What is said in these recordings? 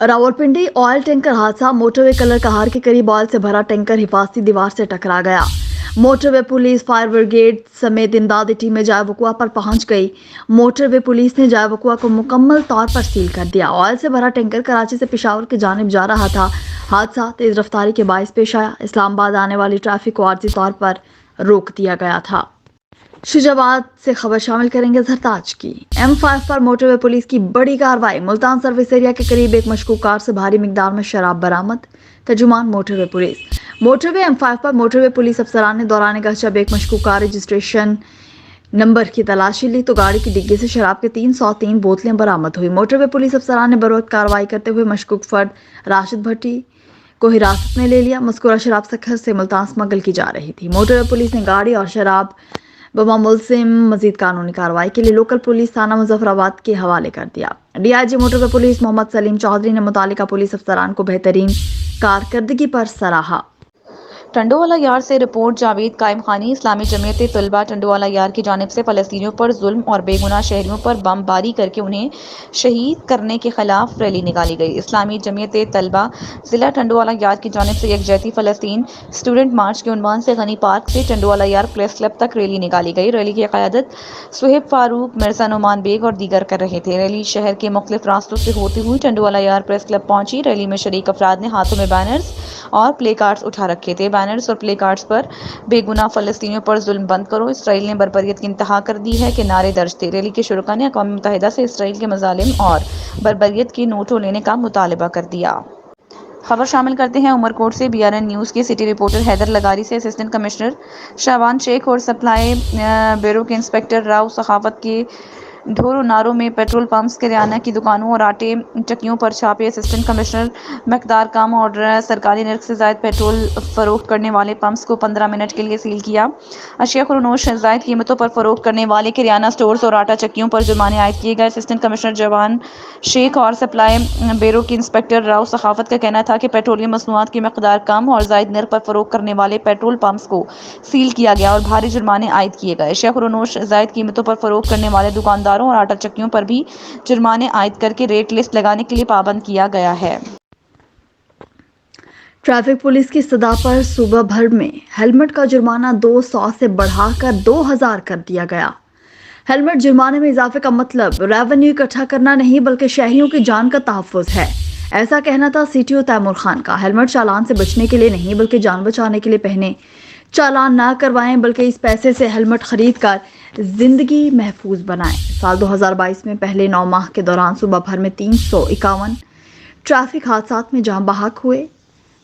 Rawalpindi oil tanker हादसा। Motorway colour कहार के करीब ऑयल से भरा टैंकर हिफाजती दीवार से टकरा गया। मोटरवे पुलिस, फायर ब्रिगेड समेत इमदादी टीमें जाय वकुआ पर पहुंच गई। मोटरवे पुलिस ने जाय वकुआ को मुकम्मल तौर पर सील कर दिया। ऑयल से भरा टैंकर कराची से पेशावर की जानिब जा रहा था। हादसा तेज रफ्तारी के बायस पेश आया। इस्लामाबाद आने वाली ट्रैफिक को आर्जी तौर पर रोक दिया गया था। शुजाबाद से खबर शामिल करेंगे सरताज की। M5 पर मोटरवे पुलिस की बड़ी कार्रवाई। मुल्तान सर्विस एरिया के करीब एक मशकूक कार से भारी मिकदार में शराब बरामद। तर्जुमान मोटरवे पुलिस। मोटरवे M5 पर मोटरवे पुलिस अफसरान ने दौरान गश्त जब एक मशकूक कार रजिस्ट्रेशन नंबर की तलाशी ली तो गाड़ी की डिग्गी से शराब के 303 बोतलें बरामद हुई। मोटरवे पुलिस अफसरान ने बरवक्त कार्रवाई करते हुए मशकूक फर्द राशिद भट्टी को हिरासत में ले लिया। मज़कूरा शराब सखर से मुल्तान स्मगल की जा रही थी। मोटरवे पुलिस ने गाड़ी और शराब बमा मुलजिम मजीद कानूनी कार्रवाई के लिए लोकल पुलिस थाना मुजफ्फराबाद के हवाले कर दिया। DIG motorway police Muhammad Saleem Chaudhry ने मुतालिका पुलिस अफसरान को बेहतरीन कारकर्दगी पर सराहा। टंडोवाला यार से रिपोर्ट। जावेद कायम खानी। इस्लामी जमीयत तलबा टंडोवाला यार की जानिब से फ़लस्तीनियों पर जुल्म और बेगुनाह शहरियों पर बमबारी करके उन्हें शहीद करने के खिलाफ रैली निकाली गई। इस्लामी जमीयत तलबा ज़िला टंडोवाला यार की जानिब से यकजहती फ़लस्तीन स्टूडेंट मार्च के उन्वान से गनी पार्क से टंडोवाला यार प्रेस क्लब तक रैली निकाली गई। रैली की क़यादत सुहेब फारूक, मिर्ज़ा नुमान बेग और दीगर कर रहे थे। रैली शहर के मुख्तलिफ रास्तों से होती हुई टंडोवाला यार प्रेस क्लब पहुंची। रैली में शरीक अफराद ने हाथों में बैनर्स और प्ले कार्ड्स उठा रखे थे। बैनर्स और प्ले कार्ड्स पर बेगुनाह फ़लस्तीनियों पर जुल्म बंद करो, इसराइल ने बर्बरियत की इंतहा कर दी है के नारे दर्ज थे। रैली के शुरका ने अक़वाम मुत्तहिदा से इसराइल के मज़ालिम और बर्बरियत की नोटों लेने का मुतालबा कर दिया। खबर शामिल करते हैं उमरकोट से। BRN न्यूज़ के सिटी रिपोर्टर हैदर लगारी से असिस्टेंट कमिश्नर शाबान शेख और सप्लाई ब्यूरो के इंस्पेक्टर राव सखावत के ढोरों नारों में पेट्रोल पंप्स, किराना की दुकानों और आटे चक्कियों पर छापे। असिस्टेंट कमिश्नर मकदार कम और सरकारी नर्क से ज़ायद पेट्रोल फरोख्त करने वाले पंप्स को 15 मिनट के लिए सील किया। अशिया खुरनोश ज़ायद कीमतों पर फरोख्त करने वाले किराना स्टोर्स और आटा चक्कियों पर जुर्माने आयद किए गए। असिस्टेंट कमिश्नर जवान शेख और सप्लाई ब्यूरो के इंस्पेक्टर राव सखावत का कहना था कि पेट्रोलियम मसनूआत की मकदार कम और ज़ायद नर्क पर फरोख्त करने वाले पेट्रोल पंप्स को सील किया गया और भारी जुर्माने आयद किए गए। अशिया खुरनोश ज़ायद कीमतों पर फरोख्त करने वाले दुकानदारों और आटा चक्कियों पर भी जुर्माने आयद करके रेट लिस्ट लगाने के लिए पाबंद किया गया है। ट्रैफिक पुलिस की सदा पर सूबा भर में हेलमेट का जुर्माना 200 से बढ़ाकर 2000 कर दिया गया। हेलमेट जुर्माने में इजाफे का मतलब रेवेन्यू इकट्ठा करना नहीं बल्कि शहरियों की जान का तहफ़्फ़ुज़ है। ऐसा कहना था CTO तैमूर खान का। हेलमेट चालान से बचने के लिए नहीं बल्कि जान बचाने के लिए पहने। चालान ना करवाएं बल्कि इस पैसे से हेलमेट खरीद कर जिंदगी महफूज बनाएं। साल 2022 में पहले 9 माह के दौरान सुबह भर में 351 ट्रैफिक हादसात में जान बहक हुए।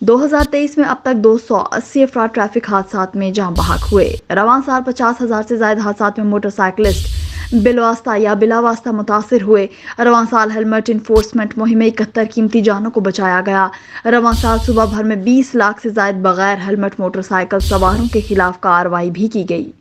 2023 में अब तक 280 अफराद ट्रैफिक हादसात में जान बहक हुए। रवां साल 50,000 से ज्यादा हादसात में मोटरसाइकिलिस्ट बिलवास्ता या बिलावास्ता मुतासिर हुए। रवां साल हेलमेट इन्फोर्समेंट मुहिम में 71 कीमती जानों को बचाया गया। रवां साल सुबह भर में 20 लाख से ज्यादा बगैर हेलमेट मोटरसाइकिल सवारों के खिलाफ कार्रवाई भी की गई।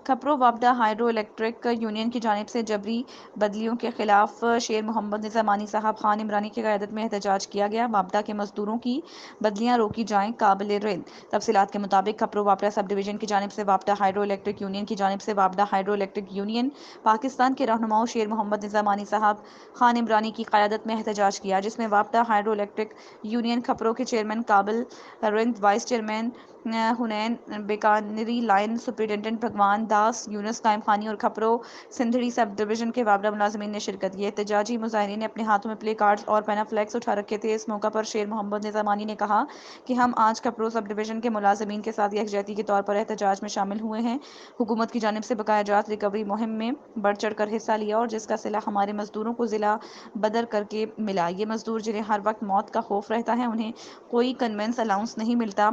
खपरो वापडा हाइड्रो इलेक्ट्रिक यूनियन की जानिब से जबरी बदलियों के खिलाफ शेर मोहम्मद निज़ामानी साहब खान इमरानी की क़यादत में एहतजाज किया गया। वापडा के मजदूरों की बदलियां रोकी जाएं, काबिल रिंद। तफसीलात के मुताबिक खपरो वापडा सब डिवीज़न की जानिब से वापडा हाइड्रो इलेक्ट्रिक यूनियन की जानिब से वापडा हाइड्रो इलेक्ट्रिक यूनियन पाकिस्तान के रहनुमाओं शेर मोहम्मद निज़ामानी साहब खान इमरानी की क़यादत में एहतजाज किया, जिसमें वापडा हाइड्रो इलेक्ट्रिक यूनियन खपरो के चेयरमैन काबिल रिंद, वाइस चेयरमैन हुनैन बीकानेरी, लाइन सुपरिटेंडेंट भगवान दास, यूनुस कायम खानी और खपरो सिंधड़ी सब डिवीजन के वापडा मुलाजिमीन ने शिरकत की। एहतजाजी मुजाहिरीन ने अपने हाथों में प्ले कार्ड्स और पैनाफ्लेक्स उठा रखे थे। इस मौका पर शेर मोहम्मद निज़ामानी ने कहा कि हम आज खपरो सब डिवीजन के मुलाजिमीन के साथ यकजहती के तौर पर एहतजाज में शामिल हुए हैं। हुकूमत की जानिब से बकाया जात रिकवरी मुहिम में बढ़ चढ़ कर हिस्सा लिया और जिसका सिला हमारे मजदूरों को जिला बदर करके मिला। ये मजदूर जिन्हें हर वक्त मौत का खौफ रहता है, उन्हें कोई कन्वेंस अलाउंस नहीं मिलता।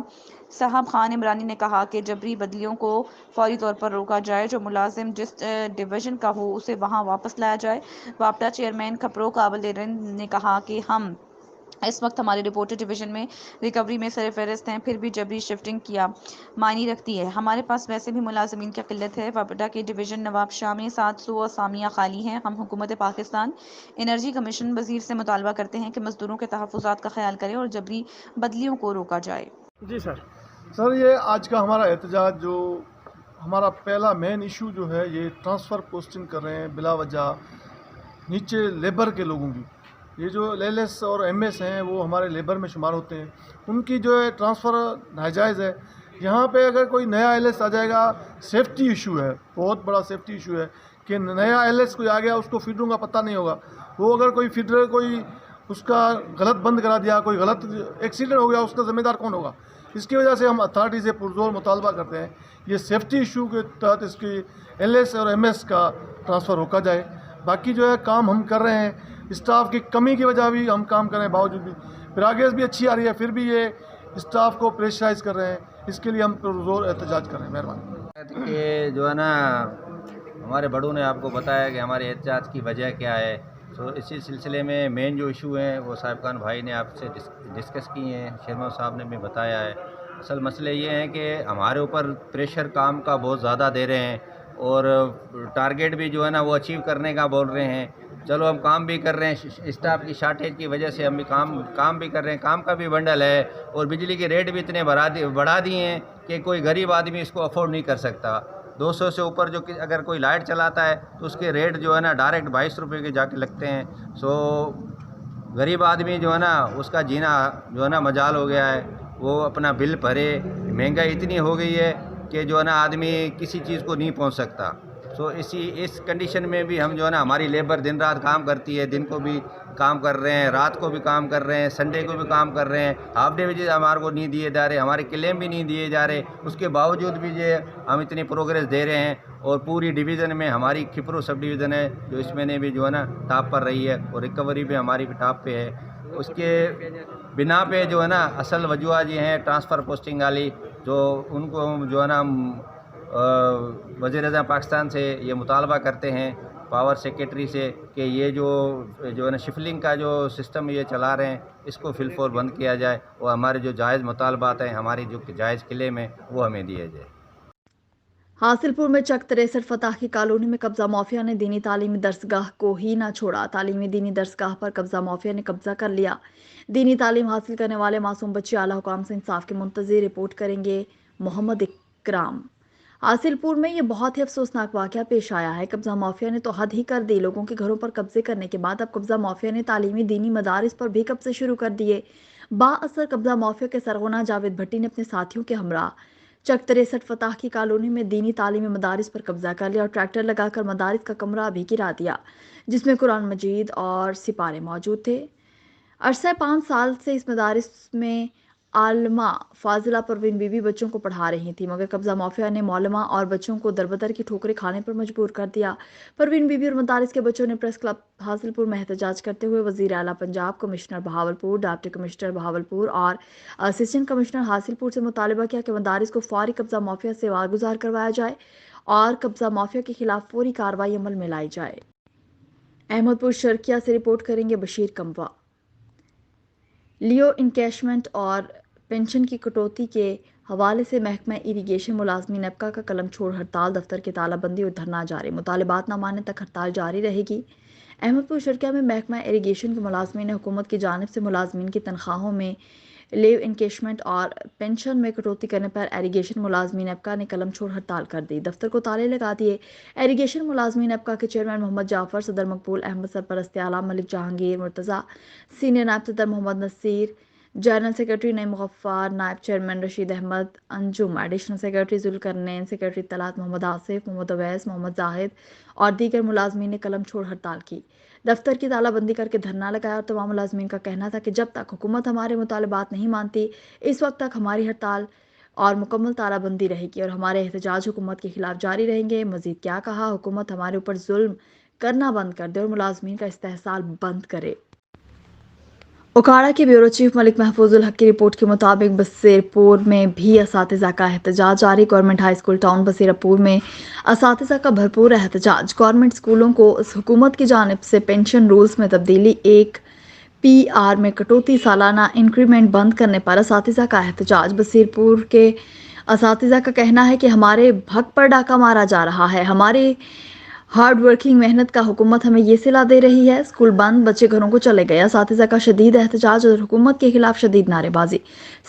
साहब खान इमरानी ने कहा कि जबरी बदलियों को फौरी तौर पर रोका जाए। जो मुलाजिम जिस डिवीजन का हो उसे वहां वापस लाया जाए। वापडा चेयरमैन खपरो काबिल रिंद ने कहा कि हम इस वक्त हमारे रिपोर्टेड डिवीजन में रिकवरी में सरफहरिस्त हैं, फिर भी जबरी शिफ्टिंग किया मायने रखती है। हमारे पास वैसे भी मुलाजिमीन की किल्लत है। वापडा के डिवीजन नवाब शाह में 700 असामियाँ खाली हैं। हम हुकूमत पाकिस्तान एनर्जी कमीशन वजीर से मुतालबा करते हैं कि मजदूरों के तहफ़्फ़ुज़ात का ख्याल करें और जबरी बदलियों को रोका जाए। जी सर, ये आज का हमारा एहतजाज जो हमारा पहला मेन इशू जो है, ये ट्रांसफ़र पोस्टिंग कर रहे हैं बिला वजह नीचे लेबर के लोगों की। یہ جو LLS اور MS ہیں وہ ہمارے لیبر میں شمار ہوتے ہیں، ان کی جو ہے ٹرانسفر ناجائز ہے. یہاں پہ اگر کوئی نیا LS آ جائے گا، سیفٹی ایشو ہے، بہت بڑا سیفٹی ایشو ہے کہ نیا LS کوئی آ گیا، اس کو فیڈروں کا پتہ نہیں ہوگا. وہ اگر کوئی فیڈر کوئی اس کا غلط بند کرا دیا، کوئی غلط ایکسیڈنٹ ہو گیا، اس کا ذمہ دار کون ہوگا؟ اس کی وجہ سے ہم اتھارٹی سے پرزور مطالبہ کرتے ہیں یہ سیفٹی ایشو کے تحت اس کی LS اور MS کا ٹرانسفر روکا جائے. باقی جو ہے کام ہم کر رہے ہیں، اسٹاف کی کمی کی وجہ بھی ہم کام کر رہے ہیں، باوجود بھی پراگریس بھی اچھی آ رہی ہے، پھر بھی یہ اسٹاف کو پریشرائز کر رہے ہیں. اس کے لیے ہم پرزور احتجاج کر رہے ہیں. مہربانی. کہ جو ہے نا ہمارے بڑوں نے آپ کو بتایا کہ ہمارے احتجاج کی وجہ کیا ہے. سو اسی سلسلے میں مین جو ایشو ہیں وہ صاحب خان بھائی نے آپ سے ڈسکس کی ہیں، شرما صاحب نے بھی بتایا ہے. اصل مسئلہ یہ ہے کہ ہمارے اوپر پریشر کام کا بہت زیادہ دے رہے ہیں اور ٹارگیٹ بھی جو ہے نا وہ اچیو کرنے کا بول رہے ہیں. چلو ہم کام بھی کر رہے ہیں، اسٹاف کی شارٹیج کی وجہ سے ہم بھی کام بھی کر رہے ہیں، کام کا بھی بنڈل ہے اور بجلی کے ریٹ بھی اتنے بڑھا دیے ہیں کہ کوئی غریب آدمی اس کو افورڈ نہیں کر سکتا. 200 سے اوپر جو اگر کوئی لائٹ چلاتا ہے تو اس کے ریٹ جو ہے نا ڈائریکٹ 22 روپے کے جا کے لگتے ہیں. سو غریب آدمی جو ہے نا اس کا جینا جو ہے نا مجال ہو گیا ہے، وہ اپنا بل بھرے. مہنگائی اتنی ہو گئی ہے کہ جو ہے نا آدمی کسی چیز کو نہیں پہنچ سکتا. سو اس کنڈیشن میں بھی ہم جو ہے نا ہماری لیبر دن رات کام کرتی ہے، دن کو بھی کام کر رہے ہیں، رات کو بھی کام کر رہے ہیں، سنڈے کو بھی کام کر رہے ہیں. ہاف ڈے ویجز ہمارے کو نہیں دیے جا رہے، ہمارے کلیم بھی نہیں دیے جا رہے. اس کے باوجود بھی جو ہم اتنی پروگریس دے رہے ہیں اور پوری ڈویژن میں ہماری کھپرو سب ڈویژن ہے جو اس میں نے بھی جو ہے نا ٹاپ پر رہی ہے اور ریکوری بھی ہماری ٹاپ پہ ہے. اس کے بنا پہ جو ہے نا اصل وجوہ یہ ہیں ٹرانسفر پوسٹنگ والی، جو ان کو جو ہے نا وزیر اعظم پاکستان سے یہ مطالبہ کرتے ہیں، پاور سیکریٹری سے، کہ یہ جو ہے نا شفلنگ کا جو سسٹم یہ چلا رہے ہیں اس کو فل فور بند کیا جائے اور ہمارے جو جائز مطالبات ہیں، ہماری جو جائز کلیم ہیں وہ ہمیں دیے جائے. حاصل پور میں چک 63 فتح کی کالونی میں قبضہ مافیا نے دینی تعلیمی درسگاہ کو ہی نہ چھوڑا. تعلیمی دینی درسگاہ پر قبضہ مافیا نے قبضہ کر لیا. دینی تعلیم حاصل کرنے والے معصوم بچے اعلیٰ حکام سے انصاف کے منتظر. رپورٹ کریں گے محمد اکرام. حاصل پور میں یہ بہت ہی افسوسناک واقعہ پیش آیا ہے. قبضہ مافیا نے تو حد ہی کر دی. لوگوں کے گھروں پر قبضے کرنے کے بعد اب قبضہ مافیا نے تعلیمی دینی مدارس پر بھی قبضے شروع کر دیے. با اثر قبضہ مافیا کے سرغنہ جاوید بھٹی نے اپنے ساتھیوں کے ہمراہ چک 63 فتح کی کالونی میں دینی تعلیمی مدارس پر قبضہ کر لیا اور ٹریکٹر لگا کر مدارس کا کمرہ بھی گرا دیا جس میں قرآن مجید اور سپارے موجود تھے. عرصہ 5 سال سے اس مدارس میں عالمہ فاضلہ پروین بی بی بچوں کو پڑھا رہی تھی، مگر قبضہ مافیا نے مولمہ اور بچوں کو دربدر کی ٹھوکریں کھانے پر مجبور کر دیا. پروین بی بی اور مدارس کے بچوں نے پریس کلب حاصل پور میں احتجاج کرتے ہوئے وزیر اعلیٰ Punjab, commissioner Bahawalpur, deputy commissioner Bahawalpur اور اسسٹنٹ کمشنر حاصل پور سے مطالبہ کیا کہ مدارس کو فوری قبضہ مافیا سے واگزار کروایا جائے اور قبضہ مافیا کے خلاف فوری کارروائی عمل میں لائی جائے. احمد پور شرقیہ سے رپورٹ کریں گے بشیر کموا. لیو انکیشمنٹ اور پنشن کی کٹوتی کے حوالے سے محکمہ اریگیشن ملازمین نیپکا کا قلم چھوڑ ہڑتال، دفتر کی تالہ بندی اور دھرنا جاری. مطالبات نہ ماننے تک ہڑتال جاری رہے گی. احمد پور شرقیہ میں محکمہ اریگیشن کے ملازمین نے حکومت کی جانب سے ملازمین کی تنخواہوں میں لیو انکیشمنٹ اور پنشن میں کٹوتی کرنے پر اریگیشن ملازمین نیپکا نے قلم چھوڑ ہڑتال کر دی. دفتر کو تالے لگا دیے. اریگیشن ملازمین نیپکا کے چیئرمین محمد جعفر، صدر مقبول احمد، سرپرست اعلیٰ ملک جہانگیر مرتضیٰ، سینئر نائب صدر محمد نصیر، جنرل سیکرٹری نعیم غفار، نائب چیئرمین رشید احمد انجم، ایڈیشنل سیکرٹری ذوالقرنین، سیکرٹری اطلاعات محمد آصف، محمد اویس، محمد زاہد اور دیگر ملازمین نے قلم چھوڑ ہڑتال کی. دفتر کی تالہ بندی کر کے دھرنا لگایا اور تمام ملازمین کا کہنا تھا کہ جب تک حکومت ہمارے مطالبات نہیں مانتی اس وقت تک ہماری ہڑتال اور مکمل تالہ بندی رہے گی اور ہمارے احتجاج حکومت کے خلاف جاری رہیں گے. مزید کیا کہا، حکومت ہمارے اوپر ظلم کرنا بند کر دے اور ملازمین کا استحصال بند کرے. اکھاڑا کے بیورو چیف ملک محفوظ الحق کی رپورٹ کے مطابق بصیر پور میں بھی اساتذہ کا احتجاج جاری. گورنمنٹ ہائی اسکول ٹاؤن بصیر پور میں اساتذہ کا بھرپور احتجاج. گورنمنٹ اسکولوں کو حکومت کی جانب سے پینشن رولز میں تبدیلی، ایک PR میں کٹوتی، سالانہ انکریمنٹ بند کرنے پر اساتذہ کا احتجاج. بصیر پور کے اساتذہ کا کہنا ہے کہ ہمارے حق پر ڈاکہ مارا جا رہا ہے. ہمارے ہارڈ ورکنگ محنت کا حکومت ہمیں یہ صلا دے رہی ہے. اسکول بند، بچے گھروں کو چلے گئے. اساتذہ کا شدید احتجاج اور حکومت کے خلاف شدید نعرے بازی.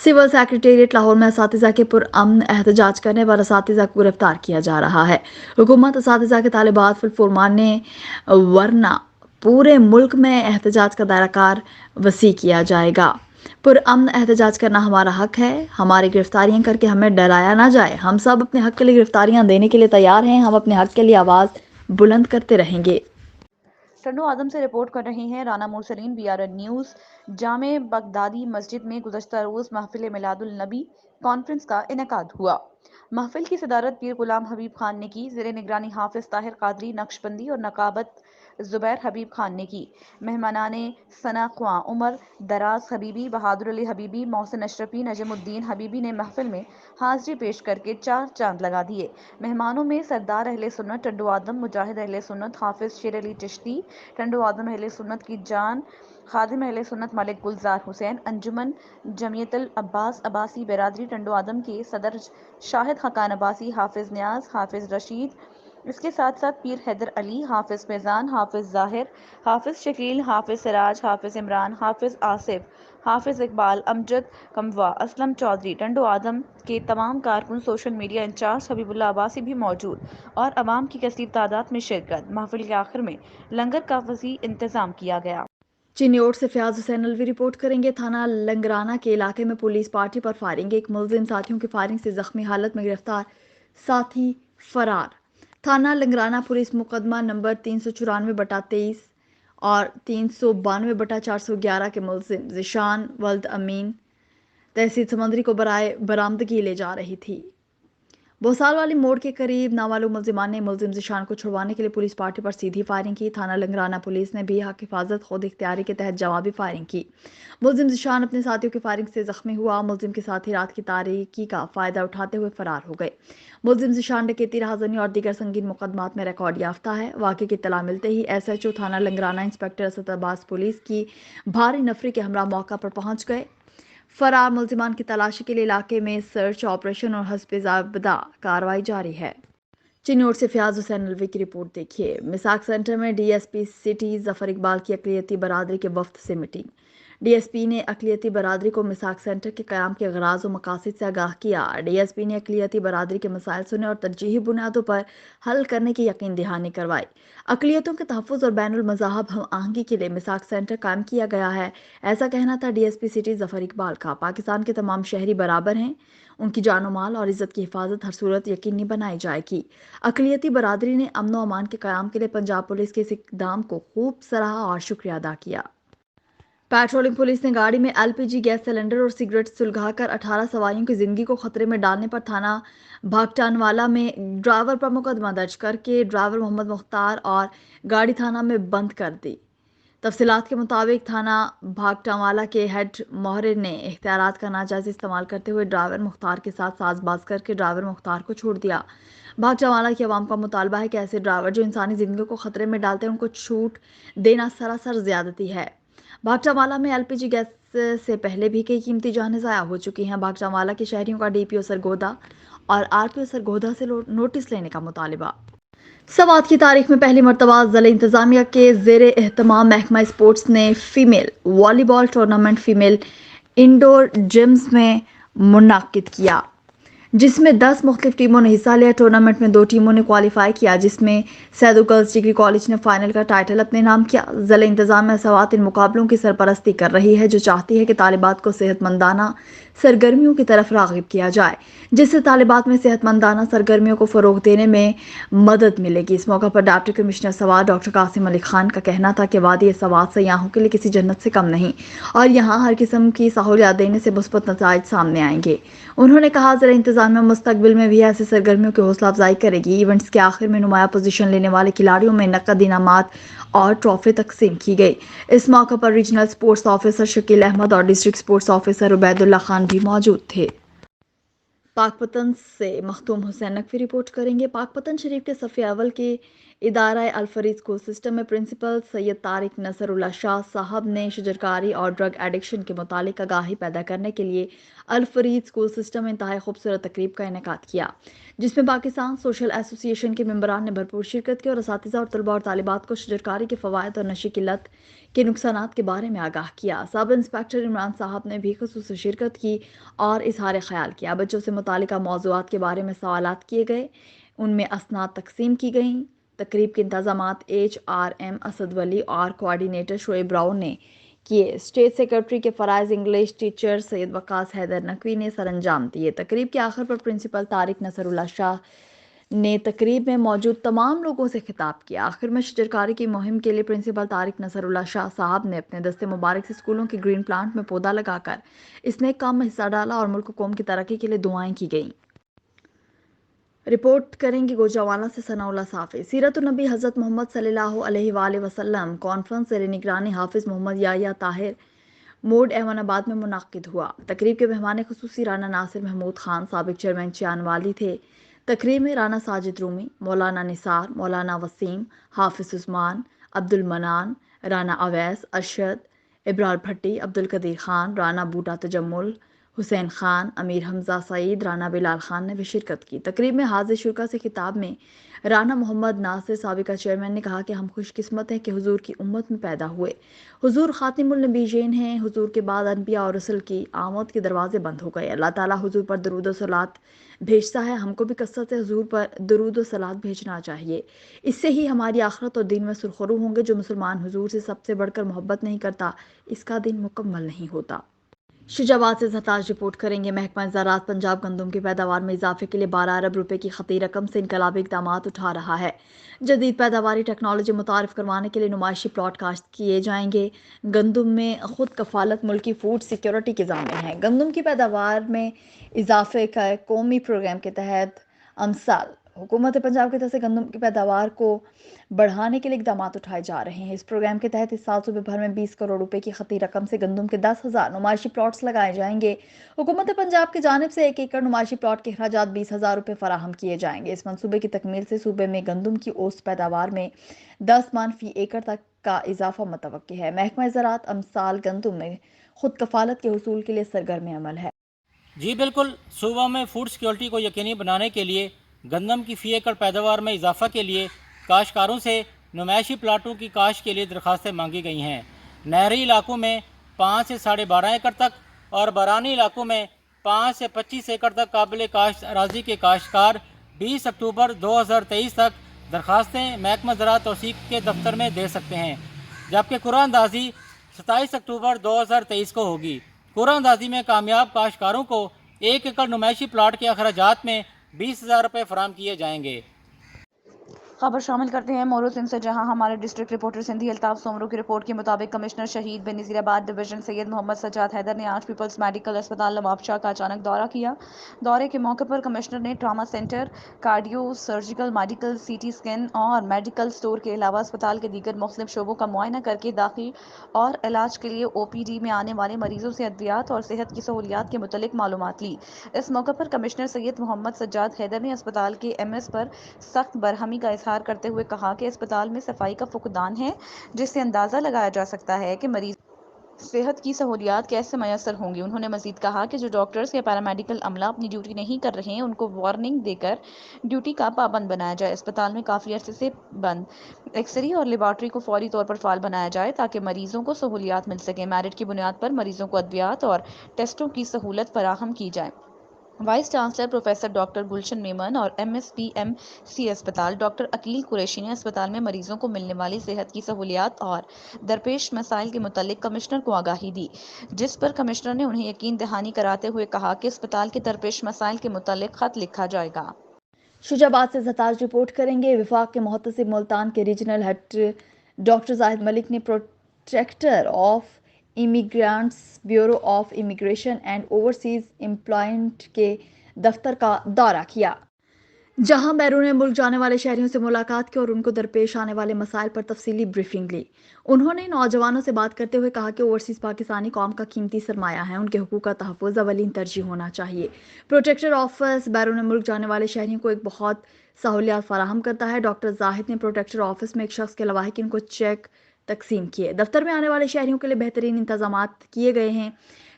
سول سیکریٹریٹ لاہور میں اساتذہ کے پرامن احتجاج کرنے پر اساتذہ کو گرفتار کیا جا رہا ہے. حکومت اساتذہ کے طالبات فی الفور ماننے ورنہ पूरे मुल्क में एहतजाज का दायरा कार वसी किया जाएगा। पुरअमन एहतजाज करना हमारा हक है, हमारी गिरफ्तारियां करके हमें डराया ना जाए। हम सब अपने हक के लिए गिरफ्तारियां देने के लिए तैयार हैं, हम अपने हक के लिए आवाज़ बुलंद करते रहेंगे। टंडो आदम से रिपोर्ट कर रहे हैं राना मुरसलीन, BRN न्यूज़। जामे बगदादी मस्जिद में गुज़श्ता रोज़ महफिल मिलादुल नबी कॉन्फ्रेंस का इनेकाद हुआ। महफिल की सदारत पीर गुलाम हबीब खान ने की, ज़ेरे निगरानी हाफिज ताहिर कादरी नक्शबंदी और नकाबत ज़ुबैर हबीब खान ने की। मेहमानाने सना ख्वां उमर दराज हबीबी, बहादुर अली हबीबी, मोहसिन अशरफी, नजमुद्दीन हबीबी ने महफिल में हाजिरी पेश करके 4 चांद लगा दिए। मेहमानों में सरदार अहले सुन्नत टंडो आदम, मुजाहिद अहले सुन्नत हाफिज शेर अली चिश्ती, टंडो आदम अहले सुन्नत की जान खादिम अहले सुन्नत मलिक गुलजार हुसैन, अंजुमन जमियतुल अब्बास अब्बासी बिरादरी टंडो आदम के सदर शाहिद हकान अब्बासी, हाफिज न्याज, हाफिज रशीद, इसके साथ साथ पीर हैदर अली, हाफिज फैजान, हाफिज जाहिर, हाफिज शकील, हाफिज सिराज, हाफिज इमरान, हाफिज आसिफ, हाफिज इकबाल, अमजद कमवा, असलम चौधरी, टंडो आदम के तमाम कारकुन, social media in charge Habibullah Abbasi भी मौजूद और अवाम की कसीर तादाद में शिरकत। महफिल के आखिर में लंगर का वसी इंतजाम किया गया। चिन्योट से फयाज हुसैन अलवी रिपोर्ट करेंगे। थाना लंगराना के इलाके में पुलिस पार्टी पर फायरिंग, एक मुलजिम साथियों की फायरिंग से जख्मी हालत में गिरफ्तार, साथी फरार। थाना लंगराना पुलिस मुकदमा नंबर 394/23 और 392/411 के मुलजिम जिशान वल्द अमीन तहसील समंदरी को बराए बरामदगी ले जा रही थी। बोसाल वाली मोड़ के करीब नामालूम मुलजिमान ने मुलजिम जिशान को छुड़वाने के लिए पुलिस पार्टी पर सीधी फायरिंग की। थाना लंगराना पुलिस ने भी हक हिफाजत खुद इख्तियारी के तहत जवाबी फायरिंग की। मुलजिम जिशान अपने साथियों की फायरिंग से जख्मी हुआ। मुलजिम के साथी रात की तारीकी का फायदा उठाते हुए फरार हो गए। मुलजिम जिशान डकैती, राहज़नी और दीगर संगीन मुकदमात में रिकॉर्ड याफ्ता है। वाक़े की इत्तला मिलते ही SHO थाना लंगराना इंस्पेक्टर असद अब्बास पुलिस की भारी नफरी के हमरा मौका पर पहुंच गए। फरार मुलजिमान की तलाशी के लिए इलाके में सर्च ऑपरेशन और हस्ब ज़ाब्ता कार्रवाई जारी है। चिन्नौर से फयाज हुसैन अलवी की रिपोर्ट देखिए। मिसाक सेंटर में DSP सिटी जफर इकबाल की अक़लियती बरादरी के वफ्द से मीटिंग। DSP ने अक़लियती बरादरी को मिसाक सेंटर के क़याम के ग़राज़ व मकासद से आगाह किया। DSP ने अक़लियती बरादरी के मसाइल सुने और तरजीही बुनियादों पर हल करने की यकीन दहानी करवाई। अक़लियतों के तहफ़्फ़ुज़ और बैनुल मज़ाहब हम आहंगी के लिए मिसाक सेंटर कायम किया गया है, ऐसा कहना था DSP सिटी जफर इकबाल का। पाकिस्तान के तमाम शहरी बराबर हैं, उनकी जानो माल और इज़्ज़त की हिफाजत हर सूरत यकीनी बनाई जाएगी। अक़लियती बरादरी ने अमन व अमान के क़याम के लिए पंजाब पुलिस के इस इक़दाम को खूब सराहा और शुक्रिया अदा किया। पेट्रोलिंग पुलिस ने गाड़ी में LPG गैस सिलेंडर और सिगरेट सुलगाकर 18 सवारियों की जिंदगी को खतरे में डालने पर थाना भागटानवाला में ड्राइवर पर मुकदमा दर्ज करके ड्राइवर मोहम्मद मुख्तार और गाड़ी थाना में बंद कर दी। तफसीलात के मुताबिक थाना भागटानवाला के हेड मोहरिर ने इख्तियारात का नाजायज इस्तेमाल करते हुए ड्राइवर मुख्तार के साथ साजबाज करके ड्राइवर मुख्तार को छोड़ दिया। भागटानवाला की आवाम का मुतालबा है कि ऐसे ड्राइवर जो इंसानी जिंदगी को खतरे में डालते हैं उनको छूट देना सरासर ज्यादती है। भागटावाला में LPG गैस से पहले भी कई कीमती जानें ज़ाया हो चुकी हैं। भागटावाला के शहरियों का DPO सरगोदा और RPO सरगोदा से नोटिस लेने का मुतालिबा। सवात की तारीख में पहली मरतबा ज़िला इंतज़ामिया के ज़ेरे एहतमाम महकमा स्पोर्ट्स ने female volleyball tournament female indoor gyms में मुनाकिद किया, जिसमें 10 मुख्तलिफ टीमों ने हिस्सा लिया। टूर्नामेंट में 2 टीमों ने क्वालिफाई किया, जिसमें सैदू गर्ल्स डिग्री कॉलेज ने फाइनल का टाइटल अपने नाम किया। ज़िला इंतज़ामिया सवात इन मुकाबलों की सरपरस्ती कर रही है, जो चाहती है कि तालिबात को सेहतमंदाना सरगर्मियों की तरफ राग़िब किया जाए, जिससे तालिबात में सेहतमंदाना सरगर्मियों को फ़रोग़ देने में मदद मिलेगी। इस मौका पर deputy commissioner Swat doctor Qasim Ali Khan का कहना था कि वादी सवात सयाहों के लिए किसी जन्नत से कम नहीं और यहाँ हर किस्म की सहूलियत देने से मुस्बत नताइज सामने आएंगे। उन्होंने कहा ज़िला इंतज़ामिया मुस्तक़बिल में भी ऐसे सरगर्मियों की हौसला अफजाई करेगी। इवेंट्स के आखिर में नुमाया पोजीशन लेने वाले खिलाड़ियों में नकद इनामात और ट्रॉफी तकसीम की गई। इस मौके पर regional sports officer Shakeel Ahmed और district sports officer Ubaidullah Khan भी मौजूद थे। पाकपतन से मखदूम हुसैन नकवी रिपोर्ट करेंगे। पाकपतन शरीफ के सफ़े अव्वल के इदारा अल-फरीद स्कूल सिस्टम में प्रिंसिपल सैयद तारिक नसरुल्लाह शाह साहब ने शजरकारी और ड्रग एडिक्शन के मुतालिक आगाही पैदा करने के लिए अल-फरीद स्कूल सिस्टम में इंतहाई खूबसूरत तकरीब का इनेकाद किया, जिसमें पाकिस्तान सोशल एसोसिएशन के मेंबरान ने भरपूर शिरकत की और असातिज़ा और तलबा और तालिबात को शजरकारी के फ़वाइद और नशे की लत के नुकसानात के बारे में आगाह किया। सब इंस्पेक्टर इमरान साहब ने भी खुसूसी शिरकत की और इजहार ख्याल किया। बच्चों से मुतालिका मौज़ूआत के बारे में सवालात किए गए, उनमें असनाद तकसीम की गई। तकरीब के इंतजामात HRM असद वली और कोऑर्डिनेटर शोएब राव ने किए। स्टेट सेक्रेटरी के फ़राइज़ इंग्लिश टीचर सैयद वकास हैदर नकवी ने सर अंजाम दिए। तकरीब के आखिर पर प्रिंसिपल तारिक नसरुल्लाह शाह ने तकरीब में मौजूद तमाम लोगों से खिताब किया। आखिर में शजरकारी की मुहिम के लिए प्रिंसिपल तारिक नसरुल्लाह शाह साहब ने अपने दस्ते मुबारक से स्कूलों के ग्रीन प्लांट में पौधा लगाकर इस नेक काम में हिस्सा डाला और मुल्क कौम की तरक्की के लिए दुआएं की गईं। रिपोर्ट करेंगे गोजरावाला से सनाउल्लाह साफ़ी। सीरतुन्नबी हज़रत मोहम्मद सल्लल्लाहु अलैहि वसल्लम कॉन्फ्रेंस ज़ेर निगरानी हाफिज़ मोहम्मद याह्या ताहिर मोड एवानाबाद में मुनाकिद हुआ। तकरीब के मेहमान खुसूसी राना नासिर महमूद खान साबिक चेयरमैन चियानवाली थे। तकरीब में राना साजिद रूमी, मौलाना निसार, मौलाना वसीम, हाफिज़ उस्मान, अब्दुल मनान, राना अवैस, अरशद, इब्रार भट्टी, अब्दुल कदीर खान, राना बूटा तजम्मुल, हुसैन खान, अमीर हमजा सईद, राना बिलाल खान ने भी शिरकत की। तकरीब में हाजिर शुरका से खिताब में राना मोहम्मद नासिर साबिका चेयरमैन ने कहा कि हम खुशकिस्मत हैं कि हुजूर की उम्मत में पैदा हुए। हुजूर खातिमुल नबीयीन हैं। हुजूर के बाद अनबिया और रसूल की आमद के दरवाजे बंद हो गए। अल्लाह ताला हुजूर पर दरूद व सलात भेजता है। हमको भी कसरत से हुजूर पर दरूद व सलात भेजना चाहिए। इससे ही हमारी आखिरत और दीन में सुरखरू होंगे। जो मुसलमान हुजूर से सबसे बढ़कर मोहब्बत नहीं करता, इसका दिन मुकम्मल नहीं होता। शुजाबाद से ज़हताज रिपोर्ट करेंगे। महकमा ज़राअत पंजाब गंदम की पैदावार में इजाफे के लिए 12 अरब रुपए की खती रकम से इनकलाबी इक़दामात उठा रहा है। जदीद पैदावारी टेक्नोलॉजी मुतारिफ करवाने के लिए नुमाइशी प्लॉट काश्त किए जाएंगे। गंदम में खुद कफालत मुल्की फूड सिक्योरिटी के ज़ामिन है। गंदम की पैदावार में इजाफे का कौमी प्रोग्राम के तहत अमसाल हुकूमत पंजाब की तरफ से गंदम की पैदावार को बढ़ाने के लिए इकदाम उठाए जा रहे हैं। इस प्रोग्राम के तहत इस साल सूबे भर में 20 करोड़ रुपए की खती रकम से गंदम के 10,000 नुमाइशी प्लॉट्स लगाए जाएंगे। हुकूमत पंजाब की जानिब से 1 एकड़ नुमाइशी प्लॉट के अखराजात 20,000 रुपए फराहम किए जाएंगे। इस मंसूबे की तकमील से सूबे में गंदम की औसत पैदावार में 10 मन फी एकड़ तक का इजाफा मुतवक्की है। महकमा ज़राअत अमसाल गंदम में खुद कफालत के हुसूल के लिए सरगर्म अमल है। जी बिल्कुल, सूबा में फूड सिक्योरिटी को यकीनी बनाने के लिए गंदम की फ़ी एकड़ पैदावार में इजाफा के लिए काश्तकारों से नुमाइशी प्लाटों की काश्त के लिए दरख्वास्तें मांगी गई हैं। नहरी इलाकों में 5 से 12.5 एकड़ तक और बरानी इलाकों में 5 से 25 एकड़ तक काबिल काश्त अराजी के काश्तकार 20 अक्टूबर 2023 तक दरख्वास्तें महकमा ज़राअत तौसीक के दफ्तर में दे सकते हैं, जबकि कुरानंदाजी 27 अक्टूबर 2023 को होगी। कुरानंदाजी में कामयाब काश्तकारों को 1 एकड़ नुमाइशी प्लाट के अखराजात में 20,000 रुपये फराहम किए जाएंगे। खबर शामिल करते हैं मोरू सिंह से, जहां हमारे डिस्ट्रिक्ट रिपोर्टर सिंधी अल्ताफ सोमरू की रिपोर्ट के मुताबिक कमिश्नर शहीद बेनज़ीराबाद डिवीजन सैयद मोहम्मद सज्जाद हैदर ने आज पीपल्स मेडिकल अस्पताल नवाबशाह का अचानक दौरा किया। दौरे के मौके पर कमिश्नर ने trauma centre, cardio, surgical, medical, CT scan और मेडिकल स्टोर के अलावा अस्पताल के दीगर मुख्तलिफ शोबों का मुआयना करके दाखिल और इलाज के लिए OPD में आने वाले मरीजों से अद्वियात और सेहत की सहूलियात के मुतल्लिक मालूमात ली। इस मौके पर कमिश्नर सैयद मोहम्मद सज्जाद हैदर ने अस्पताल के MS पर सख्त बरहमी का इजहार करते हुए कहा कि अस्पताल में सफाई का फुकदान है, जिससे अंदाज़ा लगाया जा सकता है कि मरीज सेहत की सहूलियात कैसे मैसर होंगी। उन्होंने मजीद कहा कि जो डॉक्टर्स या पैरामेडिकल अमला अपनी ड्यूटी नहीं कर रहे हैं, उनको वार्निंग देकर ड्यूटी का पाबंद बनाया जाए। अस्पताल में काफ़ी अरसे से बंद एक्सरे और लेबॉर्ट्री को फौरी तौर पर फाल बनाया जाए ताकि मरीजों को सहूलियात मिल सके। मेरिट की बुनियाद पर मरीजों को अद्वियात और टेस्टों की सहूलत फराहम की जाए। वाइस चांसलर प्रोफेसर डॉक्टर गुलशन मेमन और MSPMC अस्पताल डॉक्टर अकील कुरैशी ने अस्पताल में मरीजों को मिलने वाली सेहत की सहूलियात और दरपेश मसाइल के मुतालिक कमिश्नर को आगाही दी, जिस पर कमिश्नर ने उन्हें यकीन दहानी कराते हुए कहा कि अस्पताल के दरपेश मसाइल के मुतालिक खत लिखा जाएगा। शुजाबाद से ज़हताज रिपोर्ट करेंगे। विफाक के मुहतसिब मुल्तान के regional head doctor Zahid Malik ने protector of immigrants bureau of immigration and overseas employment के दफ्तर का दौरा किया, जहां बैरून मुल्क जाने वाले शहरियों से मुलाकात की और उनको दरपेश आने वाले मसाइल पर तफसीली ब्रीफिंग ली। उन्होंने नौजवानों से बात करते हुए कहा कि ओवरसीज पाकिस्तानी कौम का कीमती सरमाया है, उनके हुकूक का तहफ़्फ़ुज़ अवलीन तरजीह होना चाहिए। प्रोटेक्टर ऑफिस बैरून मुल्क जाने वाले शहरियों को एक बहुत सहूलियात फराहम करता है। डॉक्टर जाहिद ने प्रोटेक्टर ऑफिस में एक शख्स के लवाहिकीन को चेक तकसीम किए। दफ्तर में आने वाले शहरियों के लिए बेहतरीन इंतजामात किए गए हैं।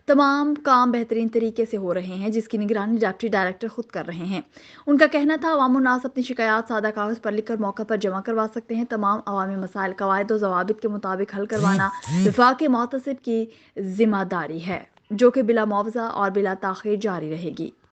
तमाम काम बेहतरीन तरीके से हो रहे हैं, जिसकी निगरानी डिप्टी डायरेक्टर खुद कर रहे हैं। उनका कहना था अवामुन्नास अपनी शिकायत सादा कागज पर लिखकर मौके पर जमा करवा सकते हैं। तमाम अवामी मसाइल कवायद और ज़वाबित के मुताबिक हल करवाना विफाक के मुहतसिब की जिम्मेदारी है, जो कि बिला मुआवजा और बिला ताख़ीर जारी रहेगी।